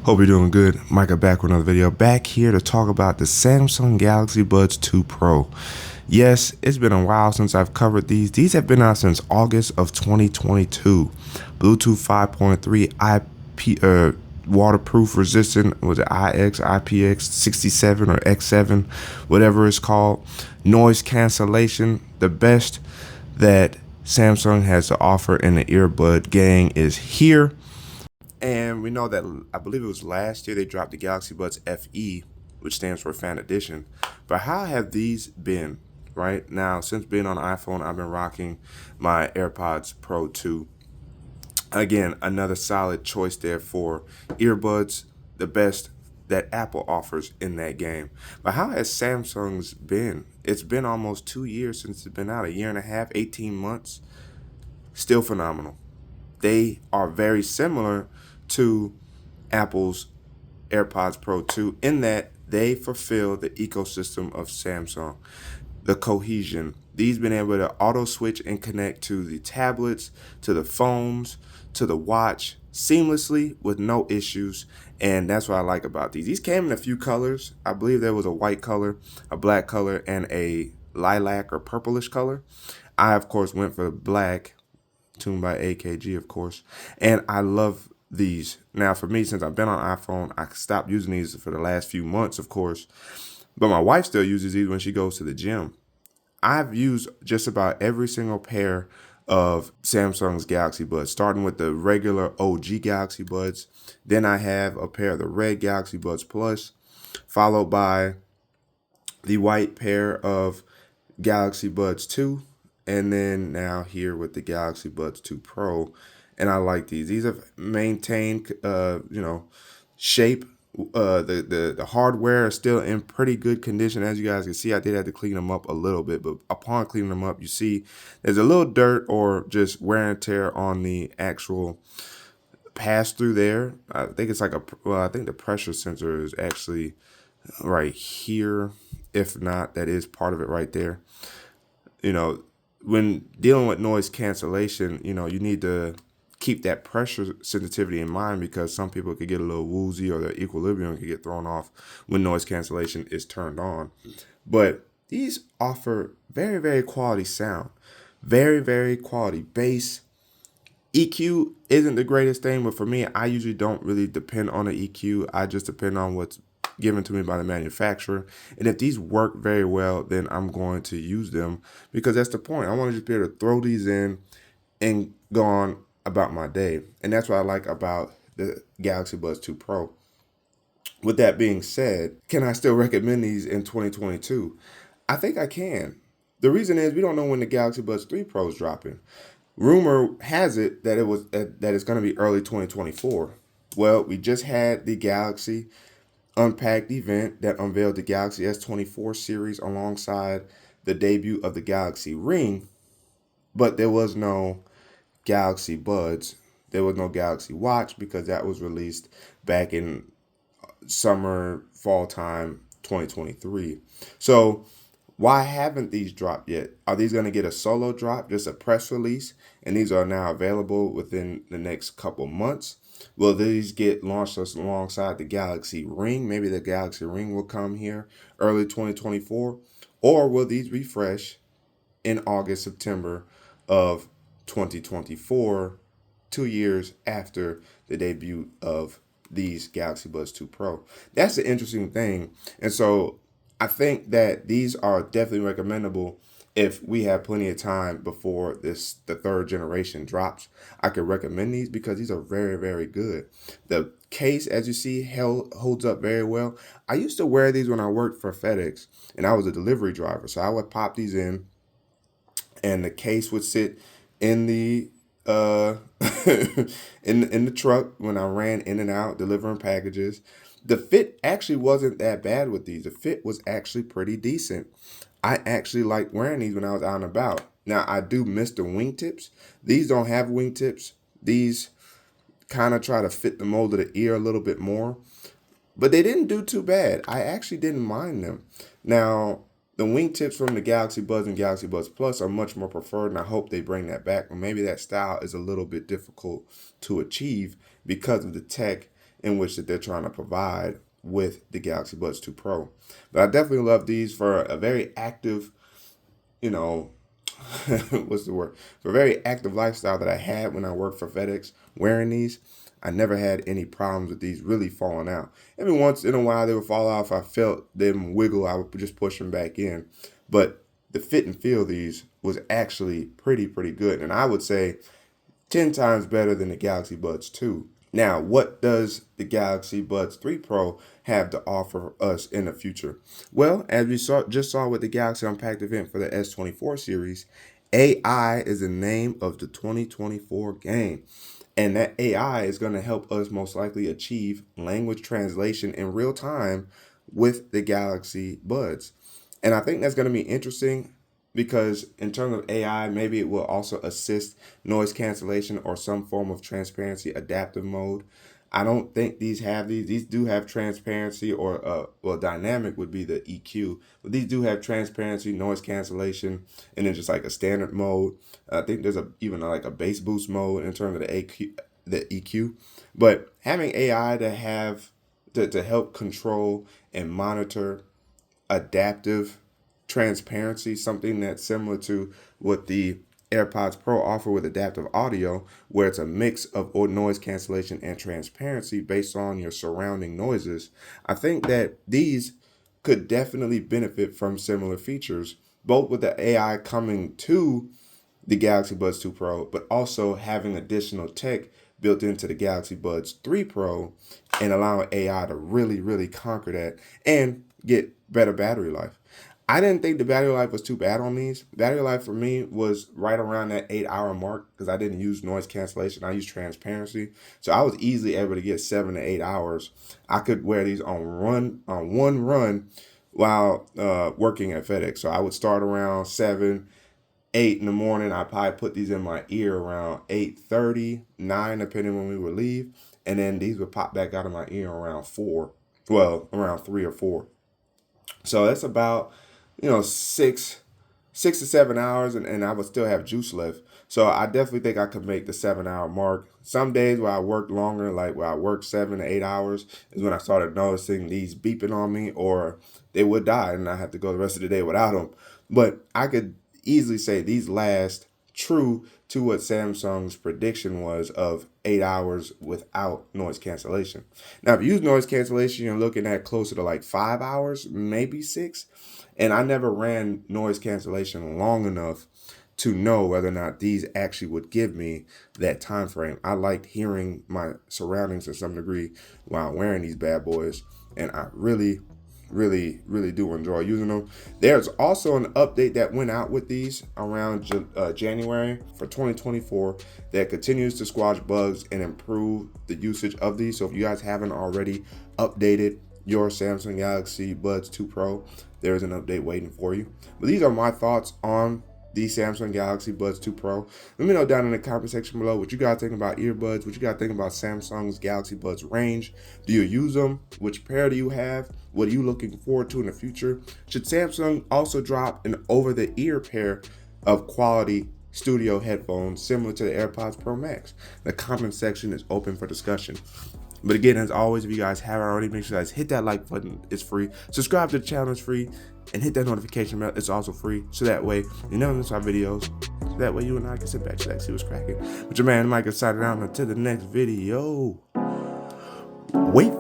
Hope you're doing good. Micah back with another video. Back here to talk about the Samsung Galaxy Buds 2 Pro. Yes, it's been a while since I've covered these. These have been out since August of 2022. Bluetooth 5.3 IP waterproof resistant, was it IPX67 or X7, whatever it's called. Noise cancellation. The best that Samsung has to offer in the earbud gang is here. And we know that, I believe it was last year, they dropped the Galaxy Buds FE, which stands for Fan Edition. But how have these been, right? Now, since being on iPhone, I've been rocking my AirPods Pro 2. Again, another solid choice there for earbuds, the best that Apple offers in that game. But how has Samsung's been? It's been almost 2 years since it's been out, a year and a half, 18 months. Still phenomenal. They are very similar to Apple's AirPods Pro 2 in that they fulfill the ecosystem of Samsung, the cohesion. These been able to auto switch and connect to the tablets, to the phones, to the watch seamlessly with no issues, and that's what I like about these. These came in a few colors. I believe there was a white color, a black color, and a lilac or purplish color. I, of course, went for black, tuned by AKG, of course, and I love these. Now, for me, since I've been on iPhone, I stopped using these for the last few months, of course, but my wife still uses these when she goes to the gym. I've used just about every single pair of Samsung's Galaxy Buds, starting with the regular OG Galaxy Buds. Then I have a pair of the red Galaxy Buds Plus, followed by the white pair of Galaxy Buds 2, and then now here with the Galaxy Buds 2 Pro. And I like these. These have maintained, shape. The hardware is still in pretty good condition. As you guys can see, I did have to clean them up a little bit, but upon cleaning them up, you see there's a little dirt or just wear and tear on the actual pass through there. I think it's like I think the pressure sensor is actually right here. If not, that is part of it right there. When dealing with noise cancellation, you need to keep that pressure sensitivity in mind, because some people could get a little woozy or their equilibrium could get thrown off when noise cancellation is turned on. But these offer very, very quality sound, very, very quality bass. EQ isn't the greatest thing, but for me, I usually don't really depend on the EQ. I just depend on what's given to me by the manufacturer. And if these work very well, then I'm going to use them, because that's the point. I want to just be able to throw these in and go on about my day. And that's what I like about the Galaxy Buds 2 Pro. With that being said, can I still recommend these in 2022? I think I can. The reason is we don't know when the Galaxy Buds 3 Pro is dropping. Rumor has it that it's going to be early 2024. Well, we just had the Galaxy Unpacked event that unveiled the Galaxy S24 series alongside the debut of the Galaxy Ring, but there was no Galaxy Buds. There was no Galaxy Watch, because that was released back in summer, fall time 2023. So why haven't these dropped yet? Are these going to get a solo drop, just a press release, and these are now available within the next couple months? Will these get launched alongside the Galaxy Ring? Maybe the Galaxy Ring will come here early 2024. Or will these refresh in August, September of 2024, 2 years after the debut of these Galaxy Buds 2 Pro? That's the interesting thing. And so I think that these are definitely recommendable if we have plenty of time before the third generation drops. I could recommend these because these are very, very good. The case, as you see, holds up very well. I used to wear these when I worked for FedEx, and I was a delivery driver. So I would pop these in, and the case would sit in the in the truck when I ran in and out delivering packages. The fit actually wasn't that bad with these. The fit was actually pretty decent. I actually liked wearing these when I was out and about. Now, I do miss the wingtips. These don't have wingtips. These kind of try to fit the mold of the ear a little bit more, but they didn't do too bad. I actually didn't mind them. Now, the wingtips from the Galaxy Buds and Galaxy Buds Plus are much more preferred, and I hope they bring that back. Or maybe that style is a little bit difficult to achieve because of the tech in which that they're trying to provide with the Galaxy Buds 2 Pro. But I definitely love these for a very active, you know, what's the word? For a very active lifestyle that I had when I worked for FedEx wearing these. I never had any problems with these really falling out. Every once in a while they would fall off. I felt them wiggle. I would just push them back in. But the fit and feel of these was actually pretty good. And I would say 10 times better than the Galaxy Buds 2. Now, what does the Galaxy Buds 3 Pro have to offer us in the future? Well, as we just saw with the Galaxy Unpacked event for the S24 series, AI is the name of the 2024 game. And that AI is going to help us most likely achieve language translation in real time with the Galaxy Buds. And I think that's going to be interesting because in terms of AI, maybe it will also assist noise cancellation or some form of transparency adaptive mode. I don't think these have these. These do have transparency or, well, dynamic would be the EQ. But these do have transparency, noise cancellation, and then just like a standard mode. I think there's even like a bass boost mode in terms of the EQ. But having AI to have to help control and monitor adaptive transparency, something that's similar to what the AirPods Pro offer with adaptive audio, where it's a mix of noise cancellation and transparency based on your surrounding noises. I think that these could definitely benefit from similar features, both with the AI coming to the Galaxy Buds 2 Pro, but also having additional tech built into the Galaxy Buds 3 Pro and allowing AI to really conquer that and get better battery life. I didn't think the battery life was too bad on these. Battery life for me was right around that 8-hour mark because I didn't use noise cancellation. I used transparency. So I was easily able to get 7 to 8 hours. I could wear these on one run while working at FedEx. So I would start around 7, 8 in the morning. I probably put these in my ear around 8:30, 9, depending when we would leave. And then these would pop back out of my ear around 4. Well, around 3 or 4. So that's about, 6 to 7 hours, and I would still have juice left. So I definitely think I could make the 7-hour mark. Some days where I worked longer, like where I worked 7 to 8 hours, is when I started noticing these beeping on me, or they would die, and I had to go the rest of the day without them. But I could easily say these last true to what Samsung's prediction was of 8 hours without noise cancellation. Now, if you use noise cancellation, you're looking at closer to like 5 hours, maybe 6. And I never ran noise cancellation long enough to know whether or not these actually would give me that time frame. I liked hearing my surroundings to some degree while wearing these bad boys, and I really do enjoy using them. There's also an update that went out with these around January for 2024 that continues to squash bugs and improve the usage of these. So if you guys haven't already updated your Samsung Galaxy Buds 2 Pro, there is an update waiting for you. But these are my thoughts on the Samsung Galaxy Buds 2 Pro. Let me know down in the comment section below what you guys think about earbuds, what you guys think about Samsung's Galaxy Buds range. Do you use them? Which pair do you have? What are you looking forward to in the future? Should Samsung also drop an over-the-ear pair of quality studio headphones similar to the AirPods Pro Max? The comment section is open for discussion. But again, as always, if you guys haven't already, make sure you guys hit that like button. It's free. Subscribe to the channel. It's free. And hit that notification bell. It's also free. So that way, you never miss our videos. So that way, you and I can sit back, relax, see what's cracking. But your man, Micah, signing out until the next video. Wait